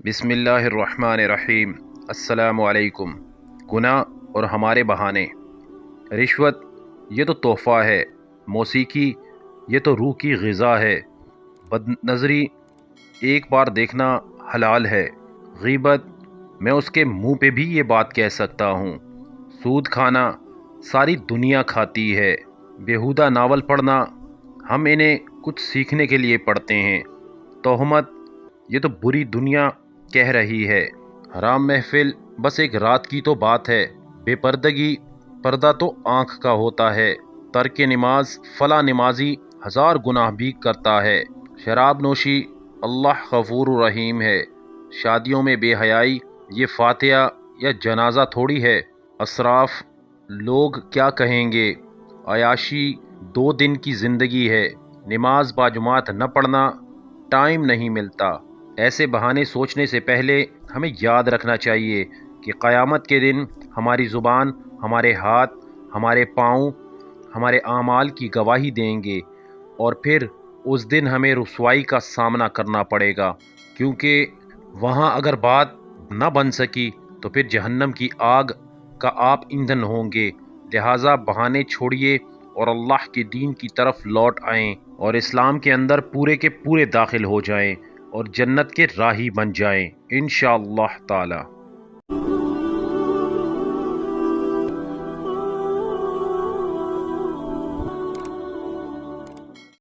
بسم اللہ الرحمن الرحیم۔ السلام علیکم۔ گناہ اور ہمارے بہانے۔ رشوت یہ تو تحفہ ہے، موسیقی یہ تو روح کی غذا ہے، بد نظری ایک بار دیکھنا حلال ہے، غیبت میں اس کے منہ پہ بھی یہ بات کہہ سکتا ہوں، سود کھانا ساری دنیا کھاتی ہے، بیہودہ ناول پڑھنا ہم انہیں کچھ سیکھنے کے لیے پڑھتے ہیں، تہمت یہ تو بری دنیا کہہ رہی ہے، حرام محفل بس ایک رات کی تو بات ہے، بے پردگی پردہ تو آنکھ کا ہوتا ہے، ترک نماز فلاں نمازی ہزار گناہ بھی کرتا ہے، شراب نوشی اللہ غفور رحیم ہے، شادیوں میں بے حیائی یہ فاتحہ یا جنازہ تھوڑی ہے، اسراف لوگ کیا کہیں گے، عیاشی 2 دن کی زندگی ہے، نماز باجماعت نہ پڑھنا، ٹائم نہیں ملتا۔ ایسے بہانے سوچنے سے پہلے ہمیں یاد رکھنا چاہیے کہ قیامت کے دن ہماری زبان، ہمارے ہاتھ، ہمارے پاؤں ہمارے اعمال کی گواہی دیں گے، اور پھر اس دن ہمیں رسوائی کا سامنا کرنا پڑے گا، کیونکہ وہاں اگر بات نہ بن سکی تو پھر جہنم کی آگ کا آپ ایندھن ہوں گے۔ لہٰذا بہانے چھوڑیے اور اللہ کے دین کی طرف لوٹ آئیں اور اسلام کے اندر پورے کے پورے داخل ہو جائیں اور جنت کے راہی بن جائیں انشاءاللہ تعالی۔